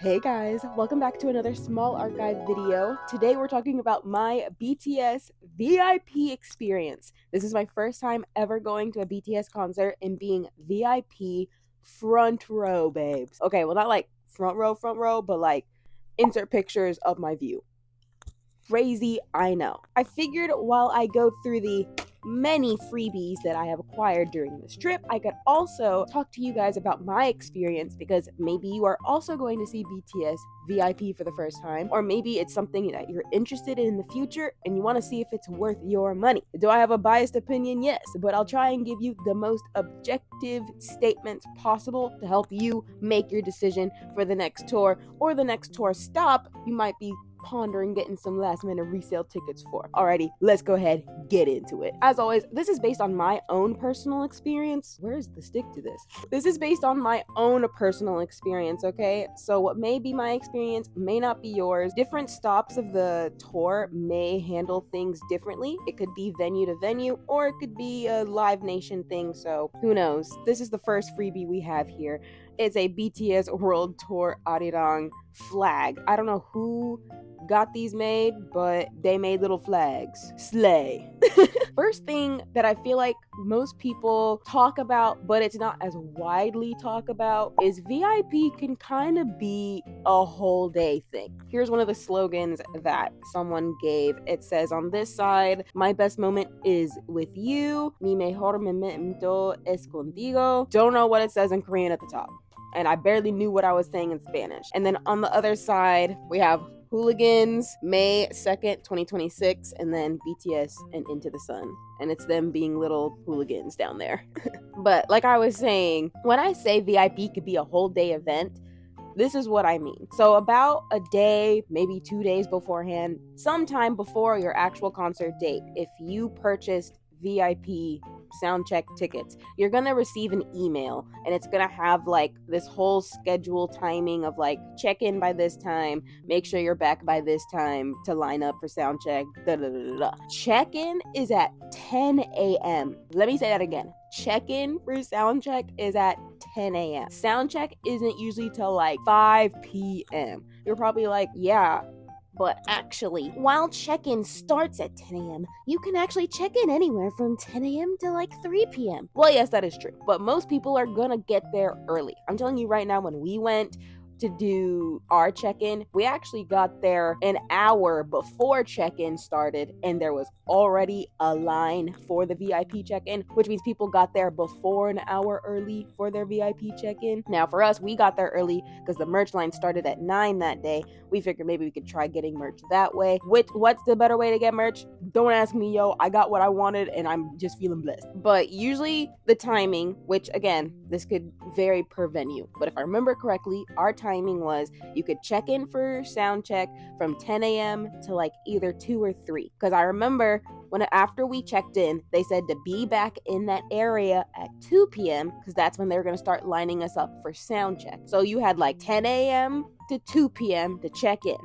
Hey guys, welcome back to another small archive video. Today we're talking about my BTS VIP experience. This is my first time ever going to a BTS concert and being VIP front row, babes. Okay, well, not like front row, but like insert pictures of my view. Crazy, I know. I figured while I go through the many freebies that I have acquired during this trip, I could also talk to you guys about my experience, because maybe you are also going to see BTS VIP for the first time, or maybe it's something that you're interested in the future and you want to see if it's worth your money. Do I have a biased opinion? Yes, but I'll try and give you the most objective statements possible to help you make your decision for the next tour or the next tour stop you might be pondering getting some last minute resale tickets for. Alrighty, let's go ahead, get into it. As always, this is based on my own personal experience. Where's the stick to this? This is based on my own personal experience, okay? So what may be my experience may not be yours. Different stops of the tour may handle things differently. It could be venue to venue, or it could be a Live Nation thing, so who knows? This is the first freebie we have here. It's a BTS World Tour Arirang flag. I don't know who got these made, but they made little flags. Slay. First thing that I feel like most people talk about, but it's not as widely talked about, is VIP can kind of be a whole day thing. Here's one of the slogans that someone gave. It says on this side, "My best moment is with you. Mi mejor momento es contigo." Don't know what it says in Korean at the top, and I barely knew what I was saying in Spanish. And then on the other side, we have Hooligans, May 2nd, 2026, and then BTS and Into the Sun. And it's them being little hooligans down there. But like I was saying, when I say VIP could be a whole day event, this is what I mean. So about a day, maybe 2 days beforehand, sometime before your actual concert date, if you purchased VIP soundcheck tickets, you're gonna receive an email, and it's gonna have like this whole schedule timing of like check in by this time, make sure you're back by this time to line up for soundcheck. Check in is at 10 a.m. Let me say that again. Check in for soundcheck is at 10 a.m. Soundcheck isn't usually till like 5 p.m. You're probably like, yeah, but actually, while check-in starts at 10 a.m., you can actually check in anywhere from 10 a.m. to like 3 p.m. Well, yes, that is true, but most people are gonna get there early. I'm telling you right now, when we went to do our check-in, we actually got there an hour before check-in started, and there was already a line for the VIP check-in, which means people got there before an hour early for their VIP check-in. Now for us, we got there early because the merch line started at 9 that day. We figured maybe we could try getting merch that way. What's the better way to get merch? Don't ask me, yo. I got what I wanted and I'm just feeling blessed. But usually the timing, which again, this could vary per venue, but if I remember correctly, our timing was you could check in for sound check from 10 a.m. to like either 2 or 3. Because I remember when after we checked in, they said to be back in that area at 2 p.m. because that's when they were going to start lining us up for sound check. So you had like 10 a.m. to 2 p.m. to check in.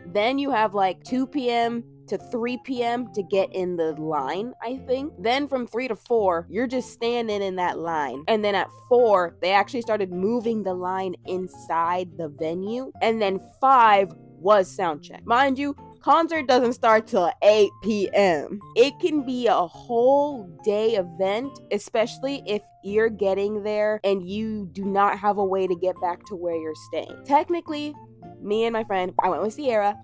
Then you have like 2 p.m. to 3 p.m. to get in the line, I think. Then from 3 to 4, you're just standing in that line. And then at 4, they actually started moving the line inside the venue. And then 5 was sound check. Mind you, concert doesn't start till 8 p.m. It can be a whole day event, especially if you're getting there and you do not have a way to get back to where you're staying. Technically, me and my friend, I went with Sierra.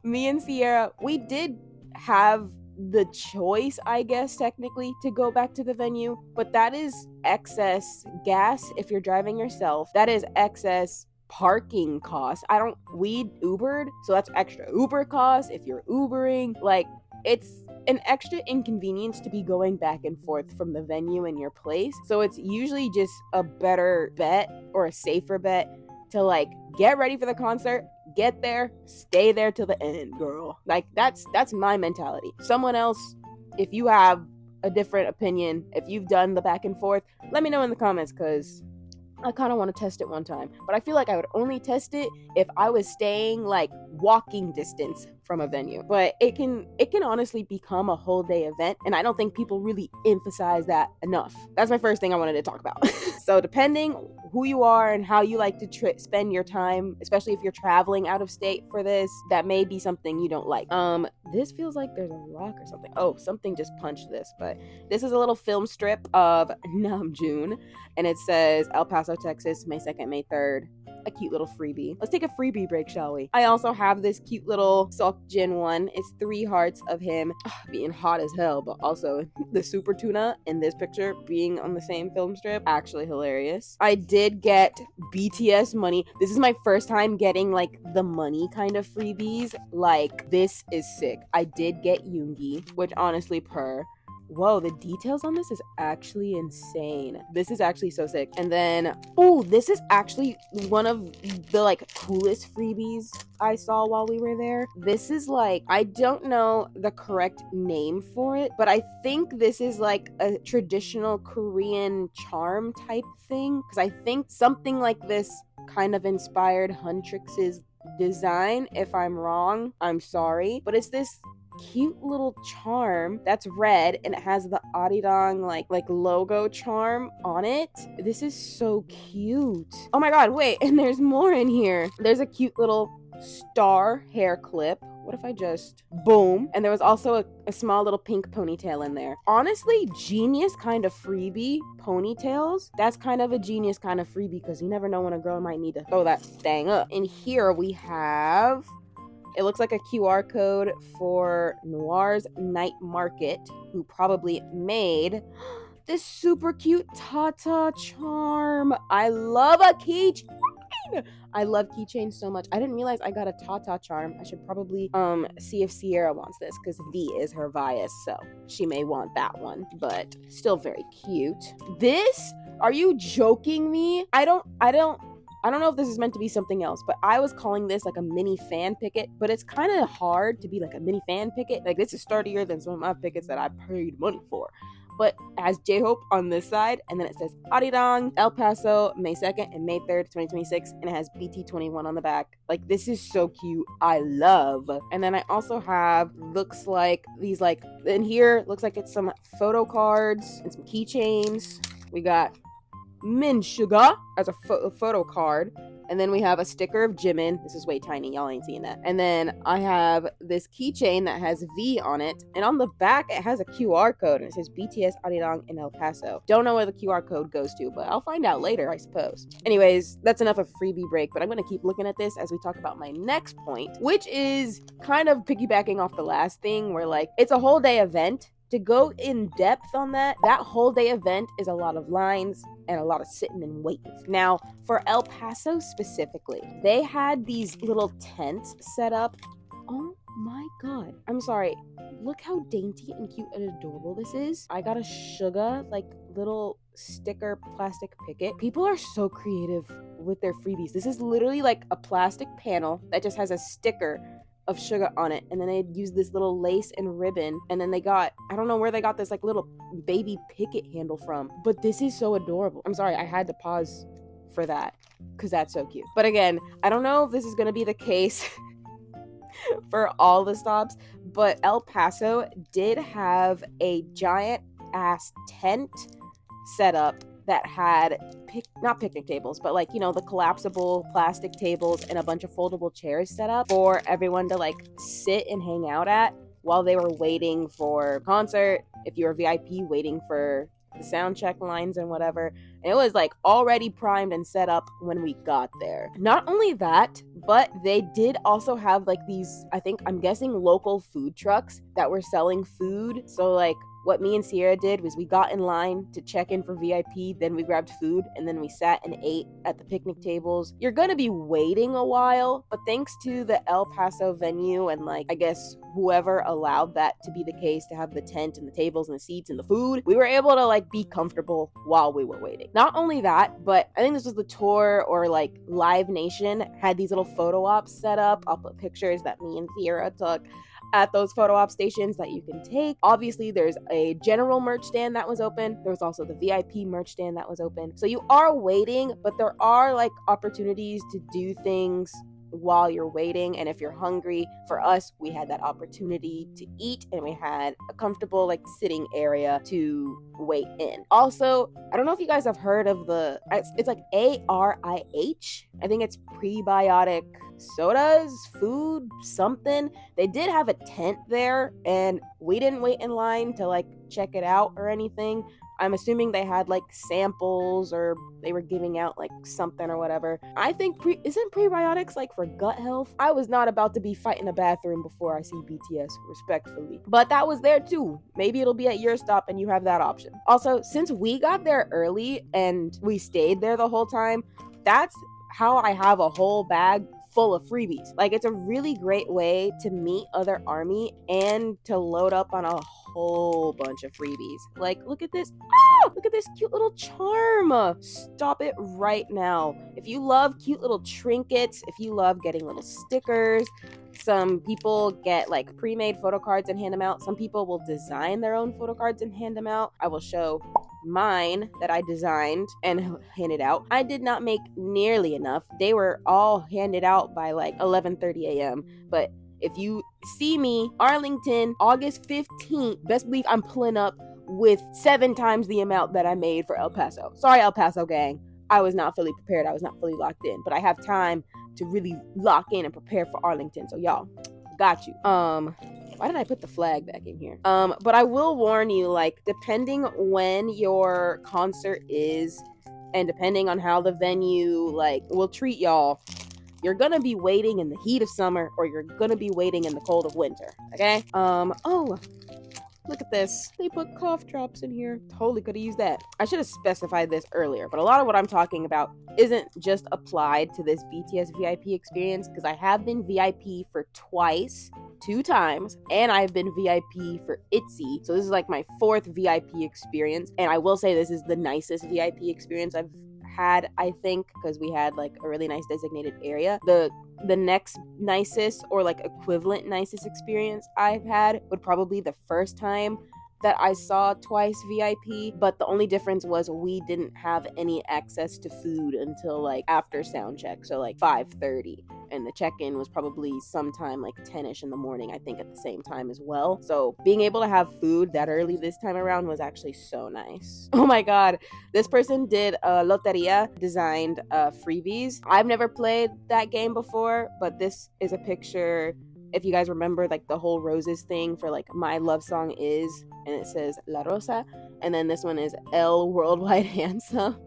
Me and Sierra, we did have the choice, I guess, technically, to go back to the venue, but that is excess gas if you're driving yourself. That is excess parking costs. We Ubered, so that's extra Uber costs if you're Ubering. Like, it's an extra inconvenience to be going back and forth from the venue and your place. So it's usually just a better bet or a safer bet to like get ready for the concert, get there, stay there till the end, girl. Like that's my mentality. Someone else, if you have a different opinion, if you've done the back and forth, let me know in the comments, because I kind of want to test it one time. But I feel like I would only test it if I was staying like walking distance from a venue. But it can honestly become a whole day event, and I don't think people really emphasize that enough. That's my first thing I wanted to talk about. So depending who you are and how you like to spend your time, especially if you're traveling out of state for this, that may be something you don't like. This feels like there's a rock or something. Oh, something just punched this, but this is a little film strip of Namjoon, and it says El Paso, Texas, May 2nd, May 3rd. A cute little freebie. Let's take a freebie break, shall we? I also have this cute little Seokjin one. It's 3 hearts of him being hot as hell, but also the super tuna in this picture being on the same film strip. Actually hilarious. I did get BTS money. This is my first time getting like the money kind of freebies. Like, this is sick. I did get Yoongi, which honestly whoa, the details on this is actually insane. This is actually so sick. And then, oh, this is actually one of the like coolest freebies I saw while we were there. This is like, I don't know the correct name for it, but I think this is like a traditional Korean charm type thing. Because I think something like this kind of inspired Huntrix's design. If I'm wrong, I'm sorry. But it's this cute little charm that's red, and it has the Arirang like logo charm on it. This is so cute. Oh my god, wait, and there's more in here. There's a cute little star hair clip. What if I just boom? And there was also a small little pink ponytail in there. Honestly, genius kind of freebie. Ponytails, that's kind of a genius kind of freebie, because you never know when a girl might need to throw that thing up. And here we have, it looks like a QR code for Noir's Night Market, who probably made this super cute Tata charm. I love a keychain. I love keychains so much. I didn't realize I got a Tata charm. I should probably see if Sierra wants this, because V is her bias, so she may want that one, but still very cute. This? Are you joking me? I don't know if this is meant to be something else, but I was calling this like a mini fan picket, but it's kind of hard to be like a mini fan picket. Like, this is sturdier than some of my pickets that I paid money for. But it has J-Hope on this side, and then it says Arirang, El Paso, May 2nd and May 3rd, 2026, and it has BT21 on the back. Like, this is so cute. I love. And then I also have, looks like these, like, in here, looks like it's some photo cards and some keychains. We got Min Suga as a photo card, and then we have a sticker of Jimin. This is way tiny, y'all ain't seeing that. And then I have this keychain that has V on it, and on the back it has a QR code, and it says BTS Arirang in El Paso. Don't know where the QR code goes to, but I'll find out later, I suppose. Anyways, that's enough of freebie break, but I'm gonna keep looking at this as we talk about my next point, which is kind of piggybacking off the last thing, where like, it's a whole day event. To go in depth on that whole day event is a lot of lines and a lot of sitting and waiting. Now, for El Paso specifically, they had these little tents set up. Oh my god. I'm sorry. Look how dainty and cute and adorable this is. I got a Suga, like, little sticker plastic picket. People are so creative with their freebies. This is literally like a plastic panel that just has a sticker of Suga on it, and then they used this little lace and ribbon, and then they got, I don't know where they got this like little baby picket handle from, but this is so adorable. I'm sorry, I had to pause for that because that's so cute. But again, I don't know if this is going to be the case for all the stops, but El Paso did have a giant ass tent set up that had not picnic tables, but like, you know, the collapsible plastic tables and a bunch of foldable chairs set up for everyone to like sit and hang out at while they were waiting for concert. If you were VIP, waiting for the sound check lines and whatever. And it was like already primed and set up when we got there. Not only that, but they did also have like these, I'm guessing local food trucks that were selling food. So like, what me and Sierra did was we got in line to check in for VIP, then we grabbed food, and then we sat and ate at the picnic tables. You're gonna be waiting a while, but thanks to the El Paso venue and like, I guess whoever allowed that to be the case, to have the tent and the tables and the seats and the food, we were able to like be comfortable while we were waiting. Not only that, but I think this was the tour or like Live Nation had these little photo ops set up. I'll put pictures that me and Sierra took at those photo op stations that you can take. Obviously, there's a general merch stand that was open. There was also the VIP merch stand that was open. So you are waiting, but there are like opportunities to do things while you're waiting. And if you're hungry, for us, we had that opportunity to eat, and we had a comfortable like sitting area to wait in. Also, I don't know if you guys have heard of it's like ARIH. I think it's prebiotic sodas, food, something. They did have a tent there, and we didn't wait in line to like check it out or anything. I'm assuming they had like samples, or they were giving out like something or whatever. I think isn't prebiotics like for gut health? I was not about to be fighting a bathroom before I see BTS, respectfully. But that was there too. Maybe it'll be at your stop and you have that option. Also, since we got there early and we stayed there the whole time, that's how I have a whole bag full of freebies. Like, it's a really great way to meet other army and to load up on a whole bunch of freebies. Like, look at this. Look at this cute little charm. Stop it right now. If you love cute little trinkets, if you love getting little stickers, some people get like pre-made photo cards and hand them out. Some people will design their own photo cards and hand them out. I will show mine that I designed and handed out. I did not make nearly enough. They were all handed out by like 11:30 a.m. But if you see me, Arlington, August 15th, best believe I'm pulling up with 7 times the amount that I made for El Paso. Sorry, El Paso gang. I was not fully prepared. I was not fully locked in, but I have time to really lock in and prepare for Arlington. So y'all, got you. Why did I put the flag back in here? But I will warn you, like, depending when your concert is and depending on how the venue like will treat y'all, you're gonna be waiting in the heat of summer or you're gonna be waiting in the cold of winter. Okay? Oh, look at this. They put cough drops in here. Totally could have used that. I should have specified this earlier, but a lot of what I'm talking about isn't just applied to this BTS VIP experience, because I have been VIP for 2 times, and I've been VIP for ITZY. So this is like my 4th VIP experience, and I will say this is the nicest VIP experience I've had, I think, because we had like a really nice designated area. The next nicest or like equivalent nicest experience I've had would probably be the first time that I saw Twice VIP, but the only difference was we didn't have any access to food until like after sound check, so like 5:30, and the check-in was probably sometime like 10ish in the morning, I think, at the same time as well. So being able to have food that early this time around was actually so nice. Oh my god, this person did Loteria, designed freebies. I've never played that game before, but this is a picture. If you guys remember like the whole roses thing for like My Love Song Is, and it says La Rosa, and then this one is El Worldwide Handsome.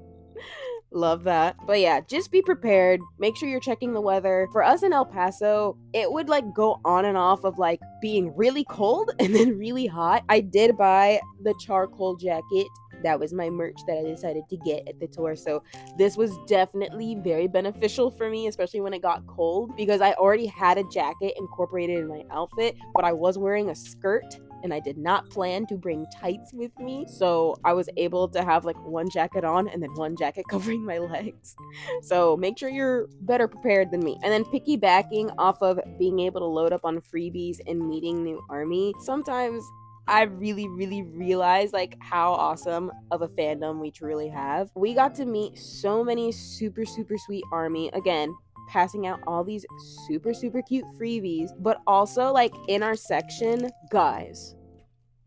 Love that. But yeah, just be prepared. Make sure you're checking the weather. For us in El Paso, it would like go on and off of like being really cold and then really hot. I did buy the charcoal jacket. That was my merch that I decided to get at the tour. So this was definitely very beneficial for me, especially when it got cold, because I already had a jacket incorporated in my outfit, but I was wearing a skirt and I did not plan to bring tights with me. So I was able to have like one jacket on and then one jacket covering my legs. So make sure you're better prepared than me. And then piggybacking off of being able to load up on freebies and meeting new army, sometimes I really realize like how awesome of a fandom we truly have. We got to meet so many super sweet army, again, passing out all these super cute freebies, but also like in our section, guys,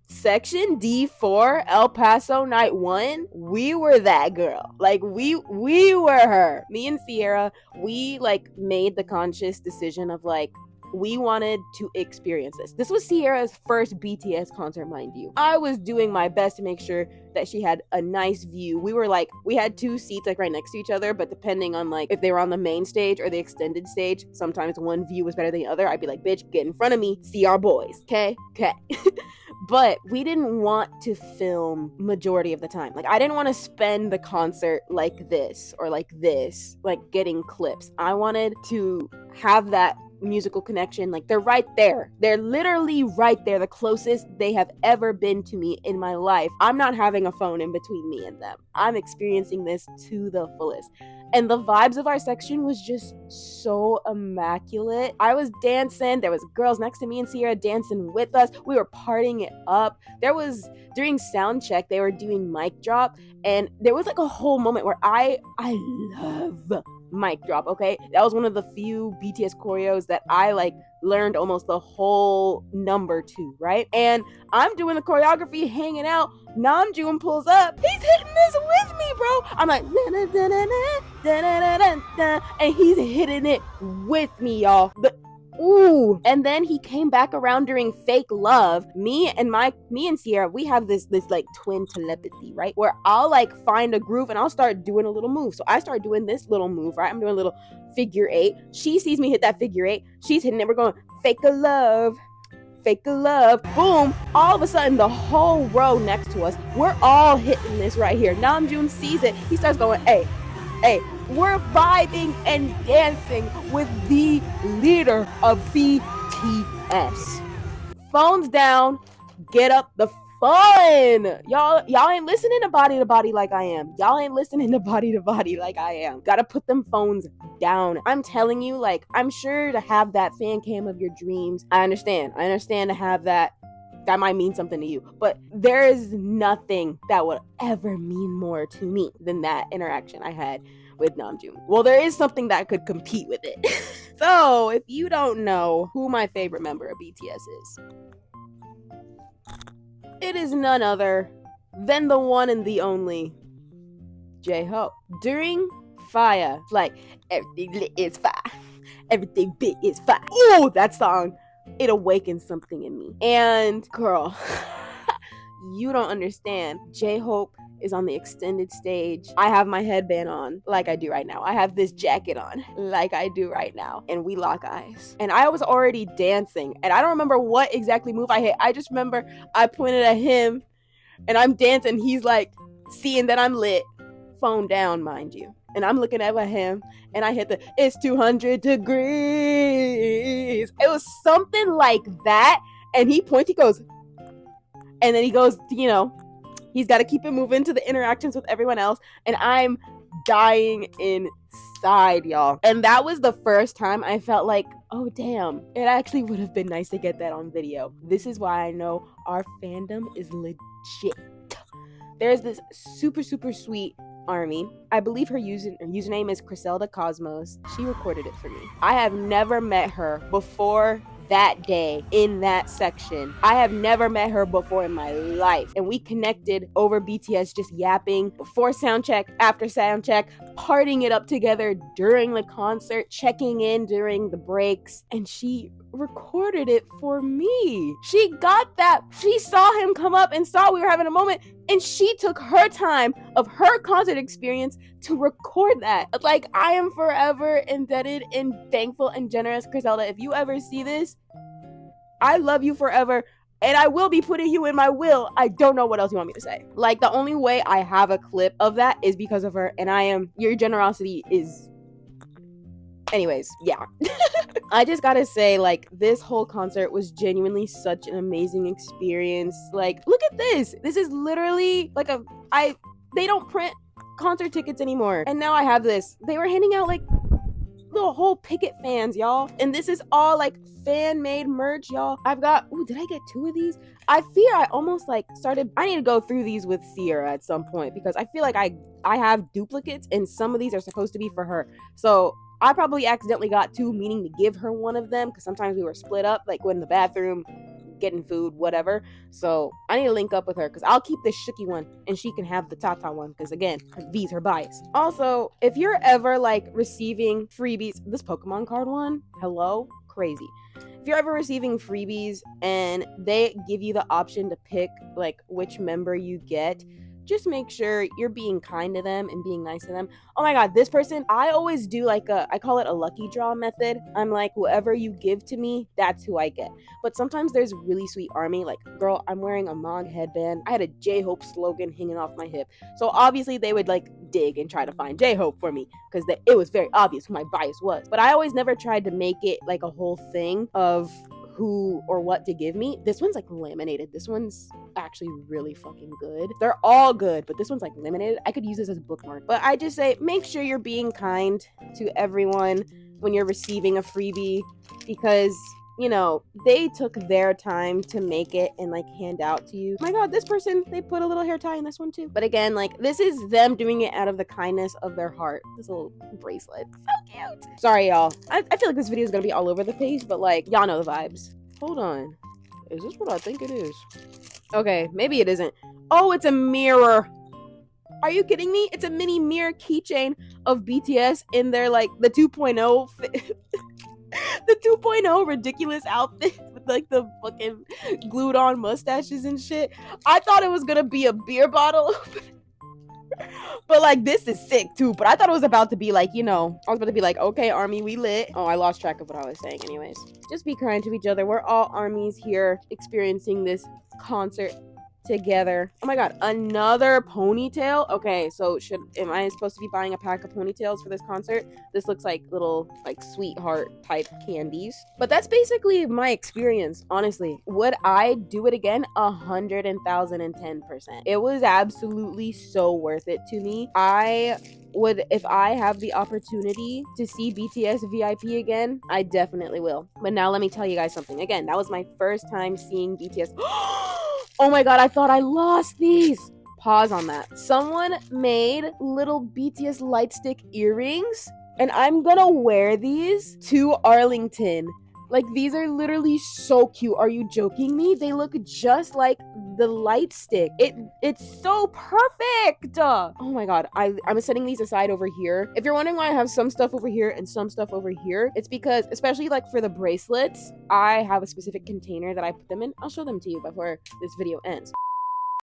section D4, El Paso night 1, we were that girl. Like we were her. Me and Sierra, we like made the conscious decision of like, we wanted to experience this. This was Sierra's first BTS concert, mind you. I was doing my best to make sure that she had a nice view. We had 2 seats like right next to each other, but depending on like if they were on the main stage or the extended stage, sometimes one view was better than the other. I'd be like, bitch, get in front of me, see our boys, okay? But we didn't want to film majority of the time. Like, I didn't want to spend the concert like this or like this, like getting clips. I wanted to have that musical connection. Like, they're right there. They're literally right there, the closest they have ever been to me in my life. I'm not having a phone in between me and them. I'm experiencing this to the fullest. And the vibes of our section was just so immaculate. I was dancing. There was girls next to me and Sierra dancing with us. We were partying it up. There was, during sound check, they were doing mic drop, and there was like a whole moment where I love mic drop, okay? That was one of the few BTS choreos that I like learned almost the whole number to, right? And I'm doing the choreography, hanging out. Namjoon pulls up. He's hitting this with me, bro. I'm like, and he's hitting it with me, y'all. Ooh. And then he came back around during Fake Love. Me and Sierra, we have this like twin telepathy, right? Where I'll like find a groove and I'll start doing a little move. So I start doing this little move, right? I'm doing a little figure 8. She sees me hit that figure 8. She's hitting it. We're going Fake a Love. Fake a Love. Boom. All of a sudden, the whole row next to us, we're all hitting this right here. Namjoon sees it. He starts going, hey. We're vibing and dancing with the leader of BTS. Phones down. Get up the fun. Y'all ain't listening to body like I am. Y'all ain't listening to body like I am. Gotta put them phones down. I'm telling you, like, I'm sure to have that fan cam of your dreams. I understand to have that. That might mean something to you, but there is nothing that would ever mean more to me than that interaction I had with Namjoon. Well, there is something that could compete with it. So, if you don't know who my favorite member of BTS is, it is none other than the one and the only J-Hope. During Fire, like, everything lit is fire, everything big is fire. Oh, that song, it awakens something in me. And girl, you don't understand. J-Hope is on the extended stage. I have my headband on like I do right now. I have this jacket on like I do right now. And we lock eyes. And I was already dancing. And I don't remember what exactly move I hit. I just remember I pointed at him and I'm dancing. He's like seeing that I'm lit. Phone down, mind you. And I'm looking at him and I hit the, it's 200 degrees. It was something like that. And he points, he goes, and then he goes, you know, he's got to keep it moving to the interactions with everyone else. And I'm dying inside, y'all. And that was the first time I felt like, oh, damn, it actually would have been nice to get that on video. This is why I know our fandom is legit. There's this super, super sweet ARMY. I believe her username is kriseldakosmos. She recorded it for me. I have never met her before that day in that section. I have never met her before in my life. And we connected over BTS, just yapping before sound check, after sound check, partying it up together during the concert, checking in during the breaks. And she recorded it for me. She got that. She saw him come up and saw we were having a moment. And she took her time of her concert experience to record that. Like, I am forever indebted and thankful and generous, Kriselda. If you ever see this, I love you forever. And I will be putting you in my will. I don't know what else you want me to say. Like, the only way I have a clip of that is because of her. And your generosity is... Anyways, yeah. I just gotta say, like, this whole concert was genuinely such an amazing experience. Like, look at this. This is literally like they don't print concert tickets anymore. And now I have this. They were handing out like little whole picket fans, y'all. And this is all like fan-made merch, y'all. I've got, ooh, did I get 2 of these? I fear I almost like started, I need to go through these with Sierra at some point because I feel like I have duplicates and some of these are supposed to be for her. So I probably accidentally got 2, meaning to give her one of them because sometimes we were split up, like in the bathroom, getting food, whatever. So I need to link up with her because I'll keep this Shooky one and she can have the Tata one because, again, V's her bias. Also, if you're ever like receiving freebies, this Pokemon card one, hello, crazy. If you're ever receiving freebies and they give you the option to pick like which member you get, just make sure you're being kind to them and being nice to them. Oh my god, this person, I always do like I call it a lucky draw method. I'm like, whoever you give to me, that's who I get. But sometimes there's really sweet ARMY, like, girl, I'm wearing a Mog headband. I had a J-Hope slogan hanging off my hip. So obviously they would like dig and try to find J-Hope for me because it was very obvious who my bias was. But I always never tried to make it like a whole thing of who or what to give me. This one's like laminated. This one's actually really fucking good. They're all good, but this one's like laminated. I could use this as a bookmark. But I just say make sure you're being kind to everyone when you're receiving a freebie, because you know, they took their time to make it and like hand out to you. Oh my god, this person, they put a little hair tie in this one too. But again, like this is them doing it out of the kindness of their heart. This little bracelet, so cute. Sorry y'all, I feel like this video is gonna be all over the place, but like y'all know the vibes. Hold on, is this what I think it is? Okay, maybe it isn't. Oh, it's a mirror. Are you kidding me? It's a mini mirror keychain of BTS in their like the 2.0 the 2.0 ridiculous outfit with like the fucking glued on mustaches and shit. I thought it was gonna be a beer bottle. But like this is sick too. But I thought it was about to be like, you know, I was about to be like, okay, army, we lit. Oh, I lost track of what I was saying. Anyways, just be kind to each other. We're all armies here experiencing this concert together. Oh my god, another ponytail. Okay, so am I supposed to be buying a pack of ponytails for this concert? This looks like little like sweetheart type candies. But that's basically my experience, honestly. Would I do it again? 110%. It was absolutely so worth it to me. I would, if I have the opportunity to see BTS VIP again, I definitely will. But now let me tell you guys something. Again, that was my first time seeing BTS. Oh my god, I thought I lost these. Pause on that. Someone made little BTS light stick earrings, and I'm gonna wear these to Arlington. Like, these are literally so cute. Are you joking me? They look just like the light stick. It's so perfect. Oh my god, I'm setting these aside over here. If you're wondering why I have some stuff over here and some stuff over here, it's because, especially like for the bracelets, I have a specific container that I put them in. I'll show them to you before this video ends.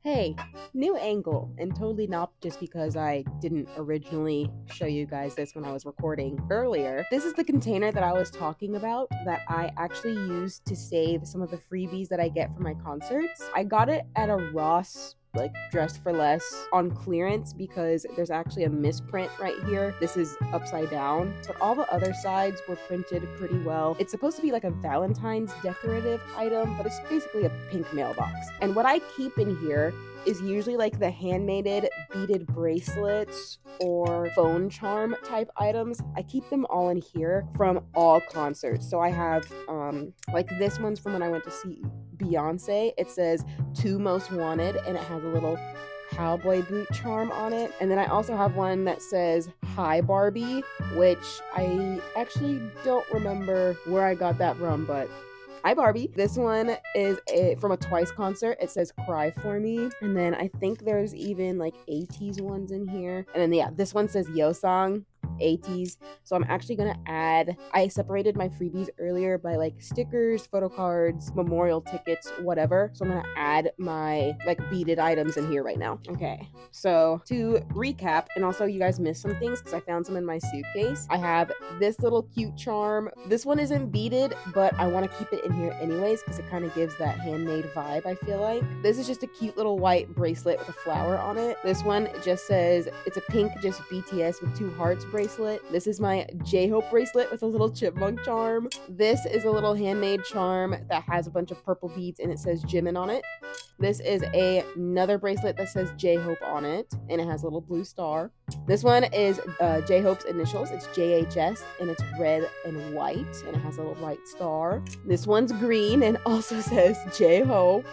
Hey, new angle, and totally not just because I didn't originally show you guys this when I was recording earlier. This is the container that I was talking about that I actually used to save some of the freebies that I get from my concerts. I got it at a Ross, like dressed for less, on clearance, because there's actually a misprint right here. This is upside down, but all the other sides were printed pretty well. It's supposed to be like a Valentine's decorative item, but it's basically a pink mailbox. And what I keep in here is usually like the handmade beaded bracelets or phone charm type items. I keep them all in here from all concerts. So I have like this one's from when I went to see Beyonce. It says 2 Most Wanted, and it has a little cowboy boot charm on it. And then I also have one that says Hi Barbie, which I actually don't remember where I got that from, but hi Barbie. This one is from a Twice concert. It says Cry For Me. And then I think there's even like 80s ones in here. And then yeah, this one says Yo Song. 80s. So I'm actually gonna add, I separated my freebies earlier by like stickers, photo cards, memorial tickets, whatever. So I'm gonna add my like beaded items in here right now. Okay, so to recap, and also you guys missed some things because I found some in my suitcase. I have this little cute charm. This one isn't beaded, but I want to keep it in here anyways because it kind of gives that handmade vibe, I feel like. This is just a cute little white bracelet with a flower on it. This one just says, it's a pink just BTS with 2 hearts bracelet. This is my J-Hope bracelet with a little chipmunk charm. This is a little handmade charm that has a bunch of purple beads and it says Jimin on it. This is another bracelet that says J-Hope on it and it has a little blue star. This one is J-Hope's initials. It's JHS and it's red and white and it has a little white star. This one's green and also says J-Hope.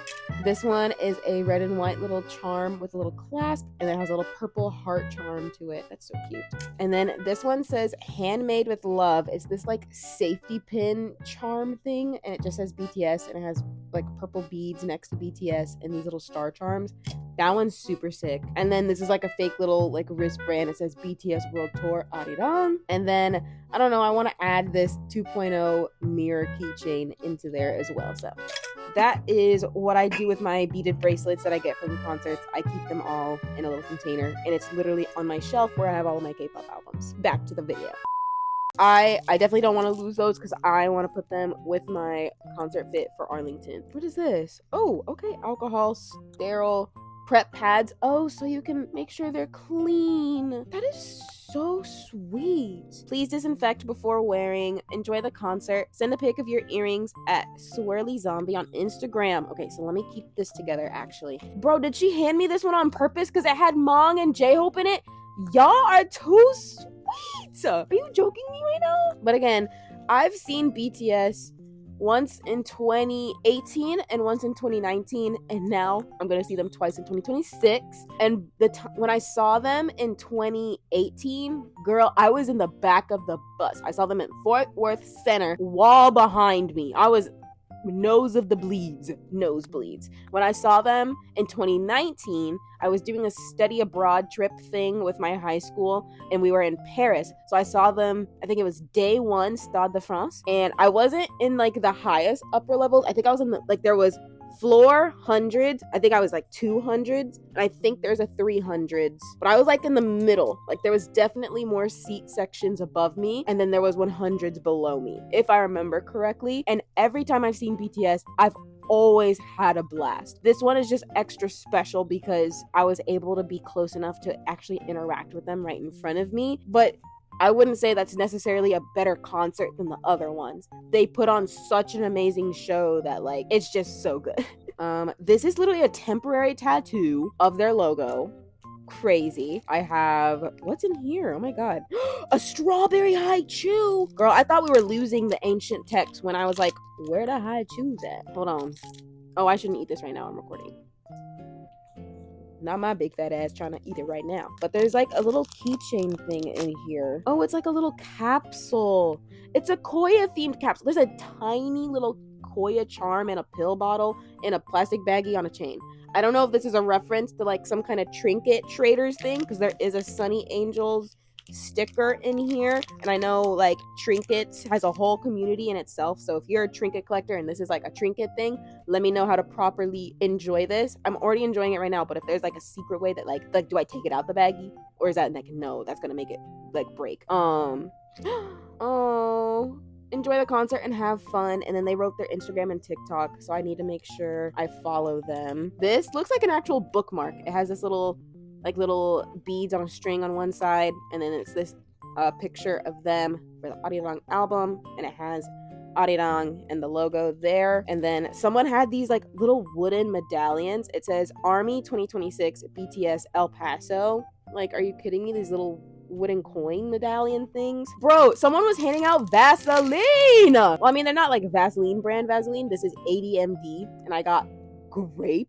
This one is a red and white little charm with a little clasp and it has a little purple heart charm to it. That's so cute. And then this one says Handmade with Love. It's this like safety pin charm thing and it just says BTS and it has like purple beads next to BTS and these little star charms. That one's super sick. And then this is like a fake little like wristband. It says BTS World Tour Arirang. And then I don't know, I want to add this 2.0 mirror keychain into there as well. So that is what I do with my beaded bracelets that I get from concerts. I keep them all in a little container and it's literally on my shelf where I have all of my K-pop albums. Back to the video. I definitely don't want to lose those because I want to put them with my concert fit for Arlington. What is this? Oh, okay. Alcohol, sterile, prep pads. Oh, so you can make sure they're clean. That is so sweet. Please disinfect before wearing. Enjoy the concert. Send a pic of your earrings at Swirly Zombie on Instagram. Okay, so let me keep this together actually. Bro, did she hand me this one on purpose because it had Mong and J-Hope in it? Y'all are too sweet. Are you joking me right now? But again, I've seen BTS once in 2018 and once in 2019, and now I'm gonna see them twice in 2026. And when I saw them in 2018, girl, I was in the back of the bus. I saw them in Fort Worth Center, wall behind me. I was nosebleeds. When I saw them in 2019, I was doing a study abroad trip thing with my high school, and we were in Paris. So I saw them, I think it was day one, Stade de France, and I wasn't in like the highest upper levels. I think I was in the, like, there was floor hundreds. I think I was like 200s, and I think there's a 300s, but I was like in the middle. Like there was definitely more seat sections above me, and then there was 100s below me, if I remember correctly. And every time I've seen BTS, I've always had a blast. This one is just extra special because I was able to be close enough to actually interact with them right in front of me. But I wouldn't say that's necessarily a better concert than the other ones. They put on such an amazing show that, like, it's just so good. This is literally a temporary tattoo of their logo. Crazy. I have, what's in here? Oh my god. A strawberry high chew. Girl, I thought we were losing the ancient text when I was like, where the high chews at? Hold on. Oh, I shouldn't eat this right now. I'm recording. Not my big fat ass trying to eat it right now. But there's like a little keychain thing in here. Oh, it's like a little capsule. It's a Koya themed capsule. There's a tiny little Koya charm in a pill bottle in a plastic baggie on a chain. I don't know if this is a reference to like some kind of trinket traders thing, because there is a Sunny Angels sticker in here, and I know like trinkets has a whole community in itself. So if you're a trinket collector and this is like a trinket thing, let me know how to properly enjoy this. I'm already enjoying it right now, but if there's like a secret way that like do I take it out the baggie, or is that like, no, that's gonna make it like break. Oh, enjoy the concert and have fun. And then they wrote their Instagram and TikTok, so I need to make sure I follow them. This looks like an actual bookmark. It has this little beads on a string on one side, and then it's this picture of them for the Arirang album, and it has Arirang and the logo there. And then someone had these like little wooden medallions. It says Army 2026 BTS El Paso. Like, are you kidding me? These little wooden coin medallion things. Bro, someone was handing out Vaseline. Well, I mean, they're not like Vaseline brand Vaseline. This is ADMD, and I got grape.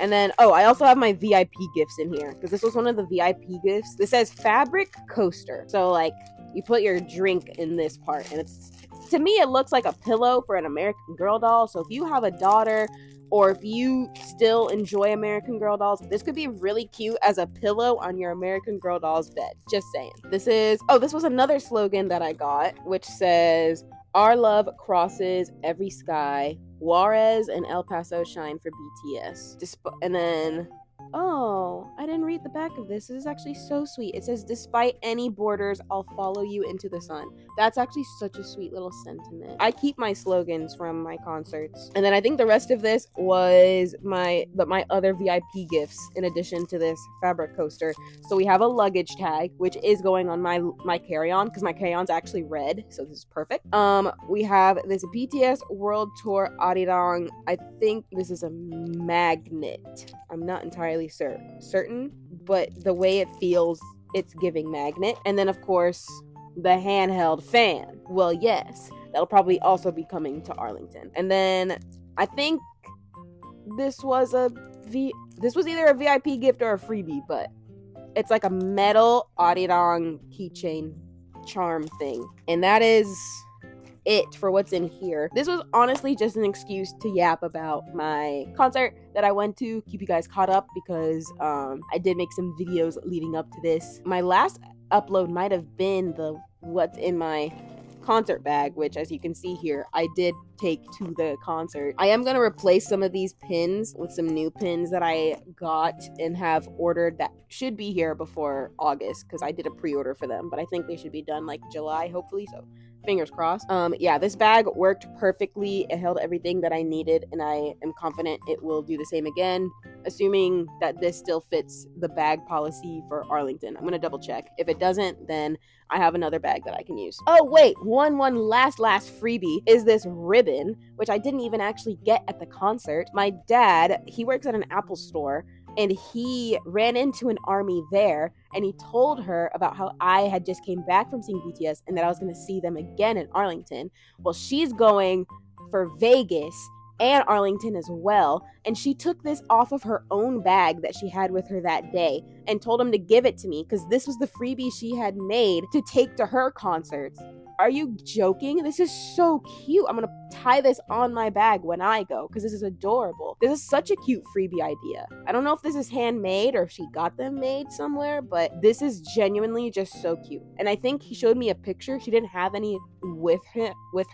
And then, oh, I also have my VIP gifts in here, because this was one of the VIP gifts. This says fabric coaster. So, like, you put your drink in this part, and it's, to me, it looks like a pillow for an American Girl doll. So if you have a daughter, or if you still enjoy American Girl dolls, this could be really cute as a pillow on your American Girl doll's bed. Just saying. This was another slogan that I got, which says, our love crosses every sky. Juarez and El Paso shine for BTS. And then, oh, I didn't read the back of this. This is actually so sweet. It says, despite any borders, I'll follow you into the sun. That's actually such a sweet little sentiment. I keep my slogans from my concerts. And then I think the rest of this was my other VIP gifts in addition to this fabric coaster. So we have a luggage tag, which is going on my carry-on, because my carry-on's actually red, so this is perfect. We have this BTS World Tour Arirang. I think this is a magnet. I'm not entirely certain, but the way it feels, it's giving magnet. And then of course the handheld fan. Well, yes, that'll probably also be coming to Arlington. And then I think this was either a VIP gift or a freebie, but it's like a metal Arirang keychain charm thing. And that is it for what's in here. This was honestly just an excuse to yap about my concert that I went to, keep you guys caught up, because I did make some videos leading up to this. My last upload might have been the what's in my concert bag, which, as you can see here, I did take to the concert. I am going to replace some of these pins with some new pins that I got and have ordered that should be here before August, because I did a pre-order for them, but I think they should be done like July, hopefully. So Fingers crossed. Yeah, this bag worked perfectly. It held everything that I needed, and I am confident it will do the same again, assuming that this still fits the bag policy for Arlington. I'm gonna double check. If it doesn't, then I have another bag that I can use. Oh wait, one last freebie is this ribbon, which I didn't even actually get at the concert. My dad, he works at an Apple store, and he ran into an army there, and he told her about how I had just came back from seeing BTS and that I was going to see them again in Arlington. Well, she's going for Vegas and Arlington as well, and she took this off of her own bag that she had with her that day and told him to give it to me because this was the freebie she had made to take to her concerts. Are you joking? This is so cute. I'm gonna tie this on my bag when I go because this is adorable. This is such a cute freebie idea. I don't know if this is handmade or if she got them made somewhere, but this is genuinely just so cute. And I think he showed me a picture. She didn't have any with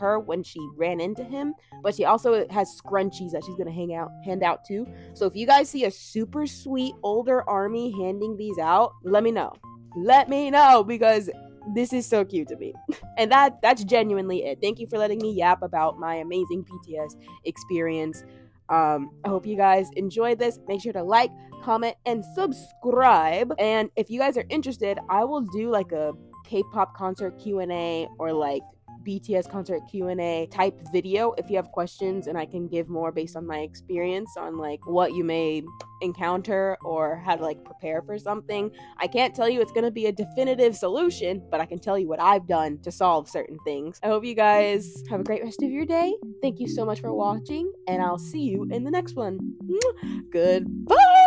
her when she ran into him, but she also has scrunchies that she's gonna hand out too. So if you guys see a super sweet older army handing these out, let me know. Let me know because this is so cute to me. And that's genuinely it. Thank you for letting me yap about my amazing BTS experience. I hope you guys enjoyed this. Make sure to like, comment, and subscribe. And if you guys are interested, I will do like a K-pop concert Q&A or like BTS concert Q&A type video if you have questions, and I can give more based on my experience on like what you may encounter or how to like prepare for something. I can't tell you it's going to be a definitive solution, but I can tell you what I've done to solve certain things. I hope you guys have a great rest of your day. Thank you so much for watching, and I'll see you in the next one. Goodbye.